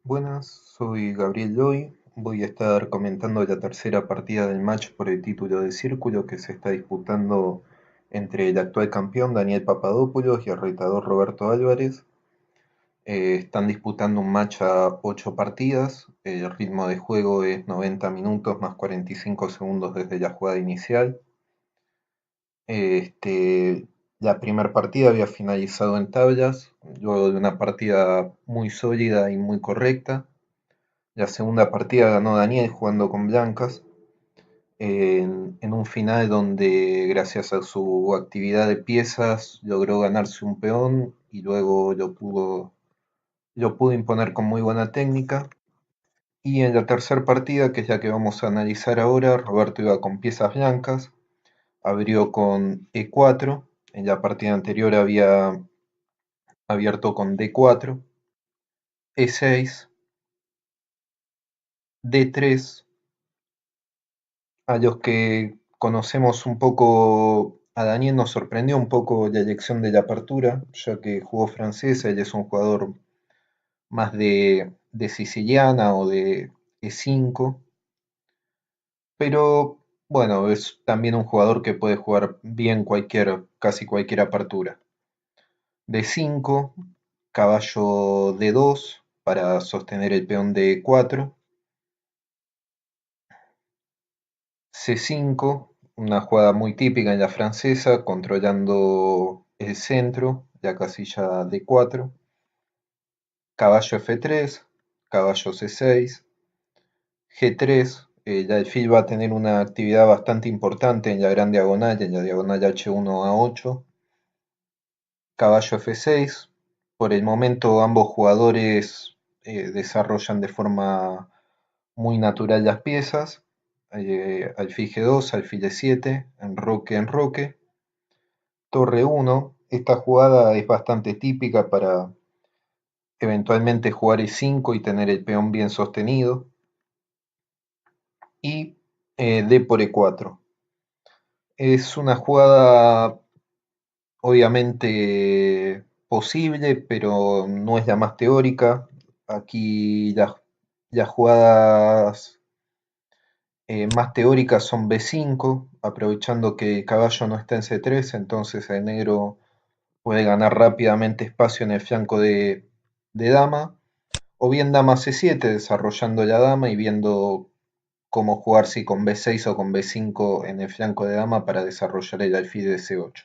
Buenas, soy Gabriel Loy. Voy a estar comentando la tercera partida del match por el título de Círculo que se está disputando entre el actual campeón Daniel Papadopoulos y el retador Roberto Álvarez. Están disputando un match a 8 partidas. El ritmo de juego es 90 minutos más 45 segundos desde la jugada inicial. Este, la primera partida había finalizado en tablas, luego de una partida muy sólida y muy correcta. La segunda partida ganó Daniel jugando con blancas, en un final donde gracias a su actividad de piezas logró ganarse un peón y luego lo pudo imponer con muy buena técnica. Y en la tercera partida, que es la que vamos a analizar ahora, Roberto iba con piezas blancas, abrió con E4, en la partida anterior había abierto con D4, E6, D3. A los que conocemos un poco a Daniel nos sorprendió un poco la elección de la apertura, ya que jugó francesa, él es un jugador más de siciliana o de E5, pero bueno, es también un jugador que puede jugar bien casi cualquier apertura. D5, caballo D2 para sostener el peón de E4, C5, una jugada muy típica en la francesa, controlando el centro, la casilla D4, caballo F3, caballo C6, G3, el alfil va a tener una actividad bastante importante en la gran diagonal, en la diagonal H1 a 8, caballo F6, por el momento ambos jugadores desarrollan de forma muy natural las piezas, alfil G2, alfil E7, enroque, torre 1. Esta jugada es bastante típica para eventualmente jugar E5 y tener el peón bien sostenido. Y D por E4. Es una jugada obviamente posible, pero no es la más teórica. Aquí las jugadas más teóricas son B5, aprovechando que el caballo no está en C3, entonces el negro puede ganar rápidamente espacio en el flanco de dama, o bien dama C7, desarrollando la dama y viendo cómo jugar si con B6 o con B5 en el flanco de dama para desarrollar el alfil de C8.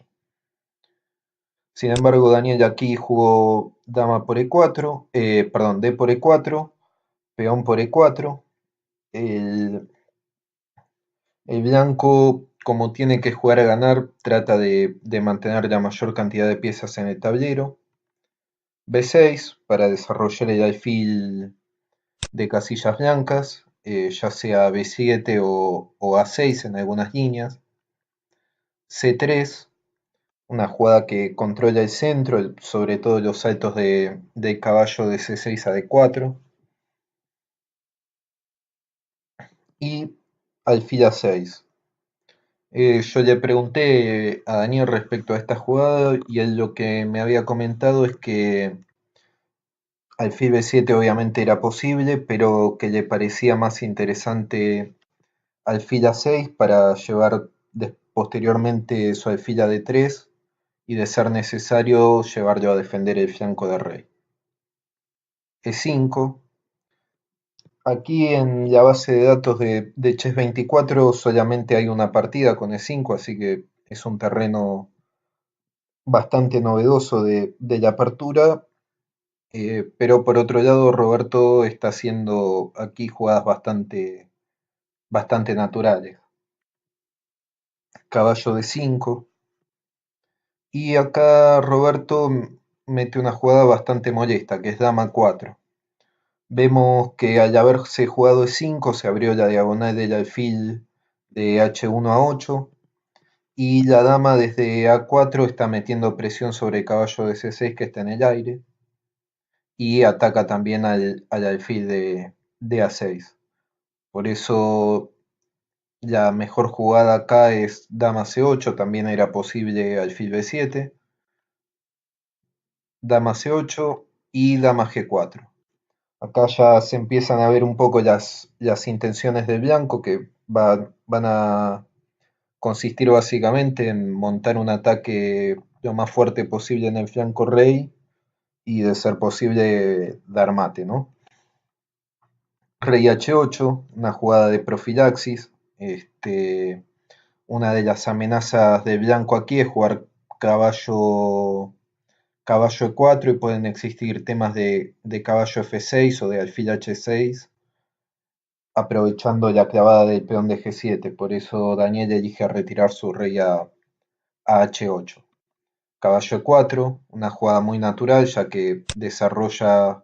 Sin embargo, Daniel aquí jugó dama por E4, perdón, D por E4, peón por E4. El, el blanco, como tiene que jugar a ganar, trata de mantener la mayor cantidad de piezas en el tablero. B6 para desarrollar el alfil de casillas blancas, ya sea B7 o A6 en algunas líneas. C3, una jugada que controla el centro, sobre todo los saltos de caballo de C6 a D4. Y alfil A6. Yo le pregunté a Daniel respecto a esta jugada y él lo que me había comentado es que alfil B7 obviamente era posible, pero que le parecía más interesante alfil A6 para llevar posteriormente su alfil a D3 y de ser necesario llevarlo a defender el flanco de rey. E5. Aquí en la base de datos de Chess24 solamente hay una partida con E5, así que es un terreno bastante novedoso de la apertura. Pero por otro lado, Roberto está haciendo aquí jugadas bastante naturales. Caballo de 5. Y acá Roberto mete una jugada bastante molesta, que es dama 4. Vemos que al haberse jugado E5 se abrió la diagonal del alfil de H1 a 8 y la dama desde A4 está metiendo presión sobre el caballo de C6 que está en el aire y ataca también al alfil de A6. Por eso la mejor jugada acá es dama C8, también era posible alfil B7, dama C8 y dama G4. Acá ya se empiezan a ver un poco las intenciones del blanco, que van a consistir básicamente en montar un ataque lo más fuerte posible en el flanco rey y de ser posible dar mate, ¿no? Rey H8, una jugada de profilaxis. Una de las amenazas de blanco aquí es jugar caballo E4 y pueden existir temas de caballo F6 o de alfil H6 aprovechando la clavada del peón de G7. Por eso Daniel elige retirar su rey a H8. Caballo E4, una jugada muy natural ya que desarrolla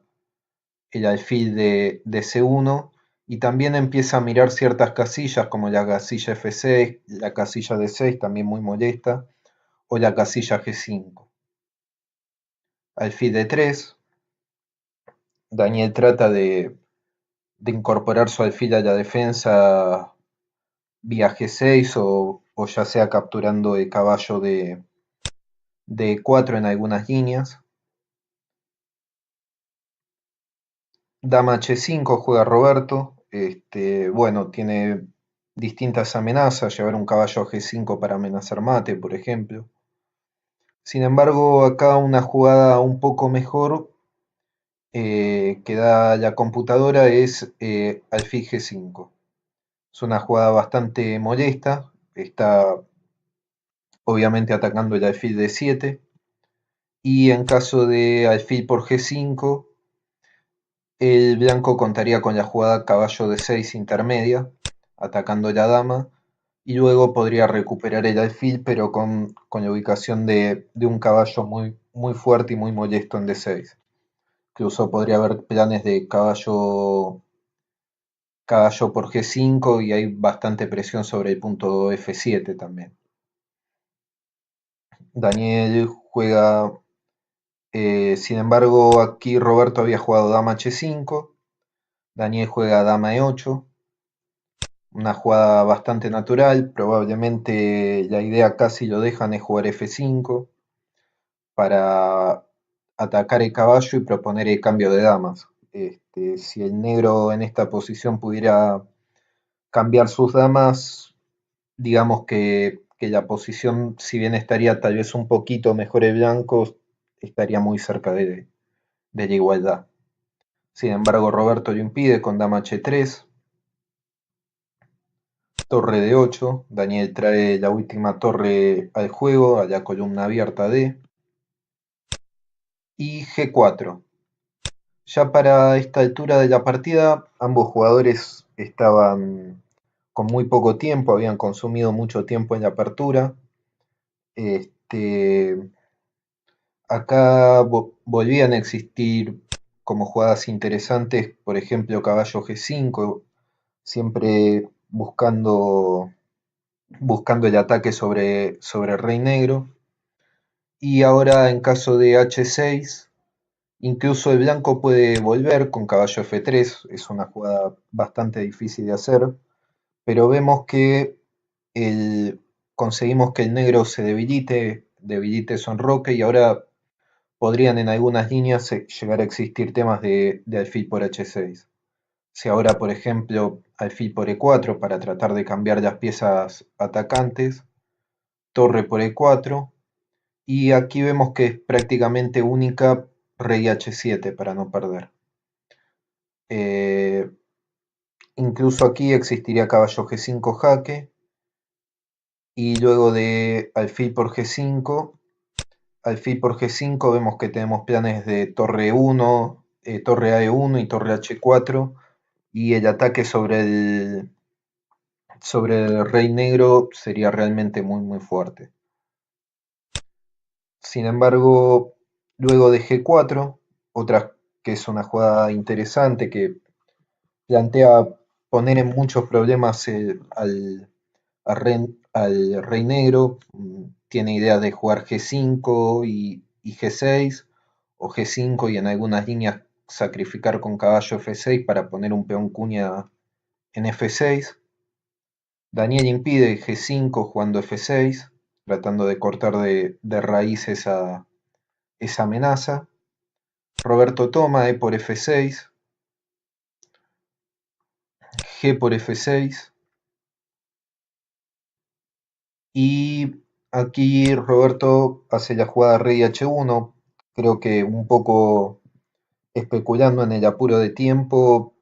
el alfil de C1 y también empieza a mirar ciertas casillas como la casilla F6, la casilla D6 también muy molesta, o la casilla G5. Alfil D3, Daniel trata de incorporar su alfil a la defensa vía G6 o ya sea capturando el caballo de E4 en algunas líneas. Dama H5 juega Roberto. Bueno, tiene distintas amenazas, llevar un caballo a G5 para amenazar mate, por ejemplo. Sin embargo, acá una jugada un poco mejor que da la computadora es alfil G5. Es una jugada bastante molesta, está obviamente atacando el alfil de 7 y en caso de alfil por G5 el blanco contaría con la jugada caballo de 6 intermedia, atacando la dama, y luego podría recuperar el alfil, pero con la ubicación de un caballo muy fuerte y muy molesto en D6. Incluso podría haber planes de caballo por G5 y hay bastante presión sobre el punto F7 también. Daniel juega, sin embargo, aquí Roberto había jugado dama H5, Daniel juega dama E8, una jugada bastante natural, probablemente la idea casi lo dejan es jugar F5 para atacar el caballo y proponer el cambio de damas. Si el negro en esta posición pudiera cambiar sus damas, digamos que la posición, si bien estaría tal vez un poquito mejor el blanco, estaría muy cerca de la igualdad. Sin embargo, Roberto lo impide con dama H3, torre de 8, Daniel trae la última torre al juego, a la columna abierta D, y G4. Ya para esta altura de la partida, ambos jugadores estaban con muy poco tiempo, habían consumido mucho tiempo en la apertura. Este, Acá volvían a existir como jugadas interesantes, por ejemplo, caballo G5, siempre buscando el ataque sobre el rey negro. Y ahora en caso de H6, incluso el blanco puede volver con caballo F3, es una jugada bastante difícil de hacer, pero vemos que conseguimos que el negro se debilite su enroque y ahora podrían en algunas líneas llegar a existir temas de alfil por H6. Si ahora, por ejemplo, alfil por E4 para tratar de cambiar las piezas atacantes, torre por E4, y aquí vemos que es prácticamente única rey H7 para no perder. Eh, Incluso aquí existiría caballo G5 jaque, y luego de alfil por G5 vemos que tenemos planes de torre 1, torre a E1 y torre H4, y el ataque sobre el rey negro sería realmente muy fuerte. Sin embargo, luego de G4, otra que es una jugada interesante que plantea poner en muchos problemas al rey negro, tiene ideas de jugar G5 y G6, o G5 y en algunas líneas sacrificar con caballo F6 para poner un peón cuña en F6. Daniel impide G5 jugando F6, tratando de cortar de raíz esa amenaza. Roberto toma E por F6, G por F6. Y aquí Roberto hace la jugada rey H1, creo que un poco especulando en el apuro de tiempo,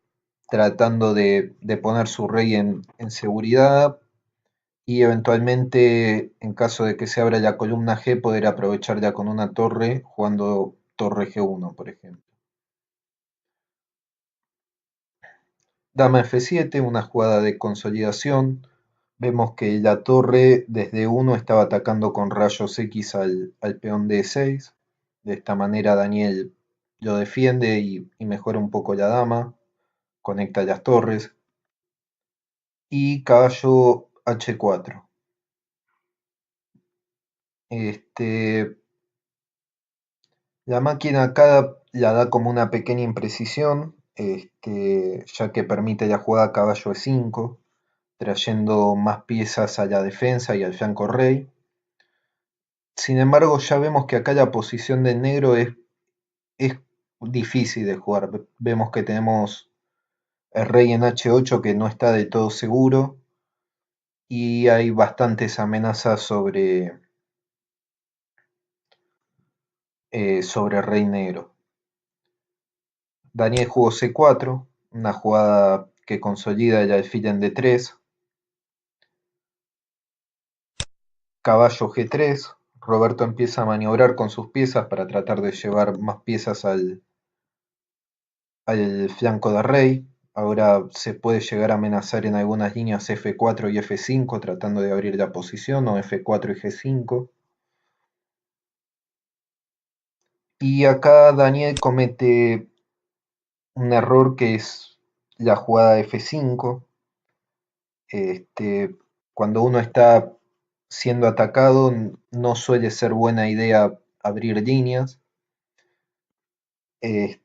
tratando de poner su rey en seguridad y eventualmente, en caso de que se abra la columna G, poder aprovechar ya con una torre, jugando torre G1, por ejemplo. Dama F7, una jugada de consolidación. Vemos que la torre desde 1 estaba atacando con rayos X al peón D6. De esta manera Daniel lo defiende y mejora un poco la dama, conecta las torres. Y caballo H4. Este, la máquina acá la da como una pequeña imprecisión, ya que permite la jugada caballo E5, trayendo más piezas a la defensa y al flanco rey. Sin embargo, ya vemos que acá la posición del negro es difícil de jugar. Vemos que tenemos el rey en H8 que no está de todo seguro y hay bastantes amenazas sobre el rey negro. Daniel jugó C4, una jugada que consolida el alfil en D3. Caballo G3. Roberto empieza a maniobrar con sus piezas para tratar de llevar más piezas al flanco de rey. Ahora se puede llegar a amenazar en algunas líneas F4 y F5 tratando de abrir la posición, o F4 y G5. Y acá Daniel comete un error que es la jugada F5. Este, Cuando uno está siendo atacado, no suele ser buena idea abrir líneas. Eh,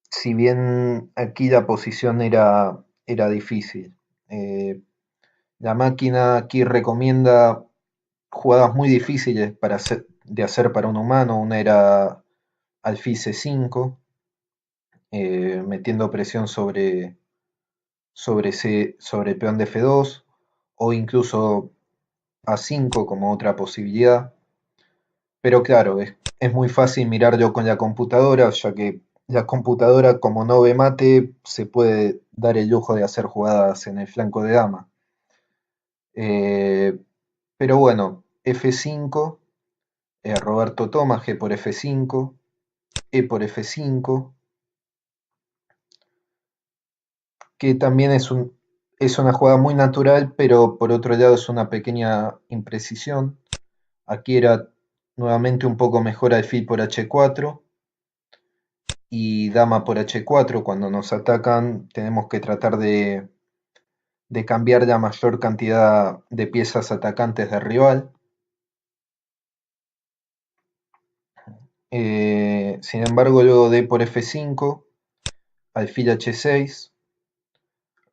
si bien aquí la posición era difícil. Eh, la máquina aquí recomienda jugadas muy difíciles de hacer para un humano. Una era alfil C5, metiendo presión sobre el peón de F2, o incluso A5 como otra posibilidad. Pero claro, es muy fácil mirarlo con la computadora, ya que la computadora, como no ve mate, se puede dar el lujo de hacer jugadas en el flanco de dama. Eh, pero bueno, F5, Roberto toma G por F5, E por F5, que también es una jugada muy natural, pero por otro lado es una pequeña imprecisión. Aquí era nuevamente un poco mejor alfil por H4 y dama por H4. Cuando nos atacan tenemos que tratar de cambiar la mayor cantidad de piezas atacantes del rival. Sin embargo, luego D por F5, alfil H6.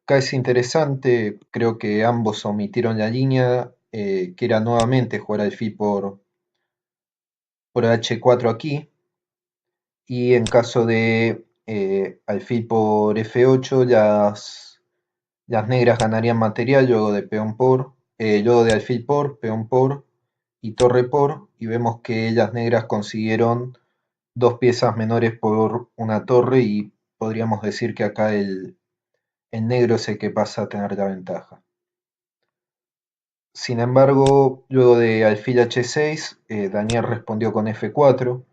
Acá es interesante, creo que ambos omitieron la línea, que era nuevamente jugar alfil por H4 aquí. Y en caso de alfil por F8, las negras ganarían material luego de luego de alfil por, peón por y torre por, y vemos que las negras consiguieron dos piezas menores por una torre y podríamos decir que acá el negro es el que pasa a tener la ventaja. Sin embargo, luego de alfil H6, Daniel respondió con F4,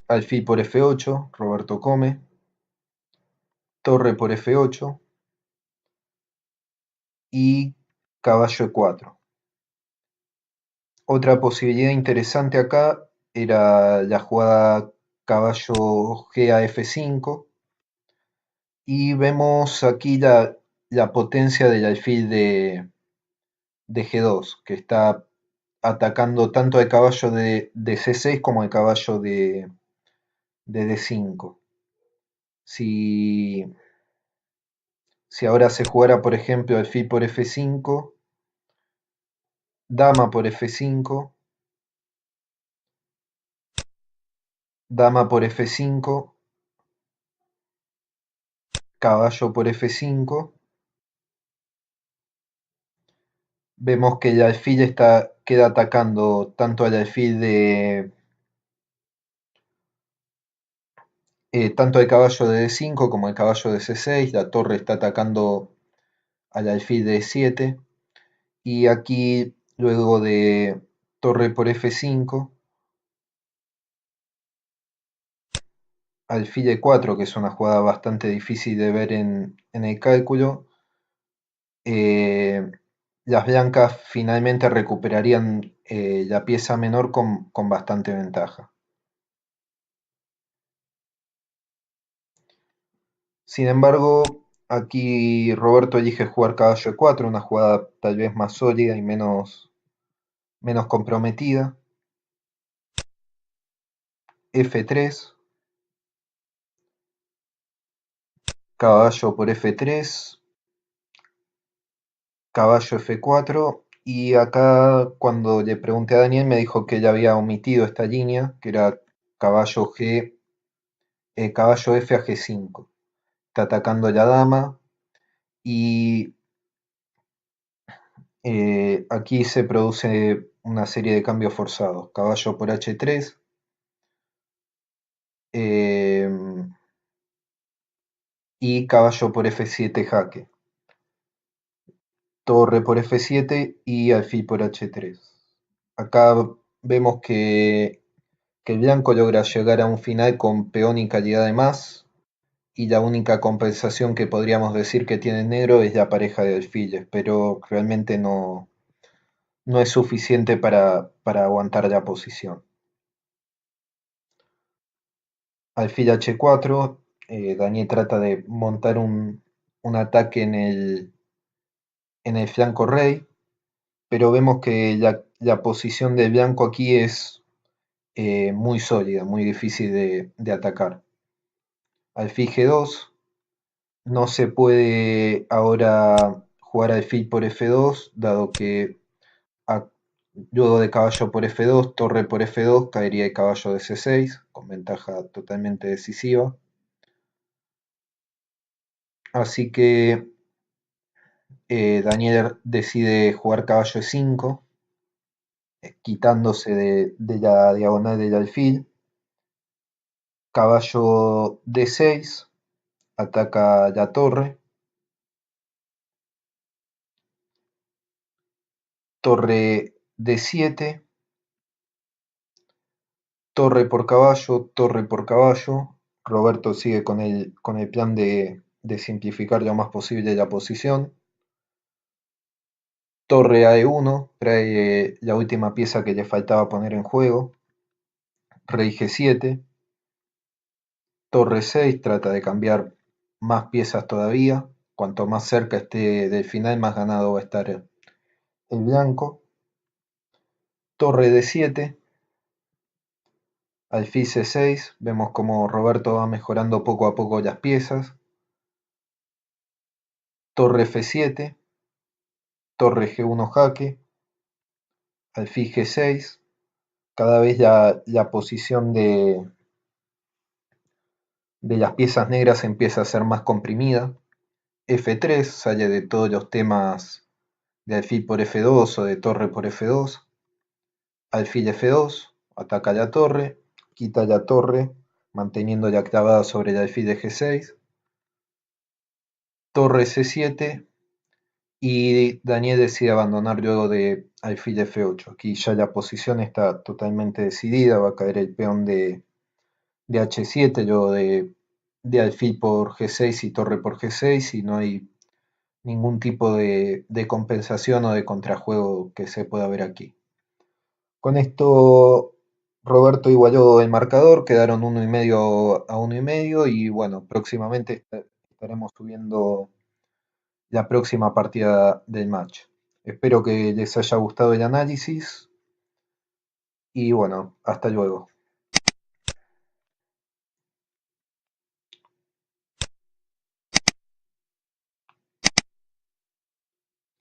alfil por F8, Roberto come, torre por F8 y caballo E4. Otra posibilidad interesante acá era la jugada caballo G a F5 y vemos aquí la potencia del alfil de G2 que está atacando tanto el caballo de C6 como el caballo de D5. Si, si ahora se jugara, por ejemplo, alfil por F5, dama por F5, dama por F5 caballo por F5. Vemos que el alfil queda atacando tanto al alfil tanto el caballo de D5 como el caballo de C6. La torre está atacando al alfil de E7. Y aquí, luego de torre por F5, alfil E4, que es una jugada bastante difícil de ver en el cálculo, las blancas finalmente recuperarían la pieza menor con bastante ventaja. Sin embargo, aquí Roberto elige jugar caballo E4, una jugada tal vez más sólida y menos comprometida. F3, caballo por F3, caballo F4, y acá cuando le pregunté a Daniel me dijo que él había omitido esta línea, que era caballo G, caballo F a G5. Está atacando la dama y aquí se produce una serie de cambios forzados. Caballo por H3, y caballo por F7 jaque. Torre por F7 y alfil por H3. Acá vemos que el blanco logra llegar a un final con peón y calidad de más, y la única compensación que podríamos decir que tiene el negro es la pareja de alfiles, pero realmente no es suficiente para aguantar la posición. Alfil H4, Daniel trata de montar un ataque en el flanco rey, pero vemos que la posición del blanco aquí es muy sólida, muy difícil de atacar. Alfil G2, no se puede ahora jugar alfil por F2, dado que luego de caballo por F2, torre por F2, caería el caballo de C6, con ventaja totalmente decisiva. Así que Daniel decide jugar caballo E5, quitándose de la diagonal del alfil. Caballo D6, ataca la torre. Torre D7, torre por caballo, torre por caballo. Roberto sigue con el plan de simplificar lo más posible la posición. Torre a E1, trae la última pieza que le faltaba poner en juego. Rey G7. Torre 6, trata de cambiar más piezas todavía. Cuanto más cerca esté del final, más ganado va a estar el blanco. Torre D7. Alfil C6, vemos como Roberto va mejorando poco a poco las piezas. Torre F7, torre G1 jaque, alfil G6, cada vez la posición de las piezas negras empieza a ser más comprimida. F3 sale de todos los temas de alfil por F2 o de torre por F2. Alfil F2, ataca la torre, quita la torre, manteniéndola clavada sobre el alfil de G6. Torre C7, y Daniel decide abandonar luego de alfil F8. Aquí ya la posición está totalmente decidida, va a caer el peón de H7, luego de alfil por G6 y torre por G6, y no hay ningún tipo de compensación o de contrajuego que se pueda ver aquí. Con esto Roberto igualó el marcador, quedaron 1,5 a 1,5, y bueno, próximamente estaremos subiendo la próxima partida del match. Espero que les haya gustado el análisis y bueno, hasta luego.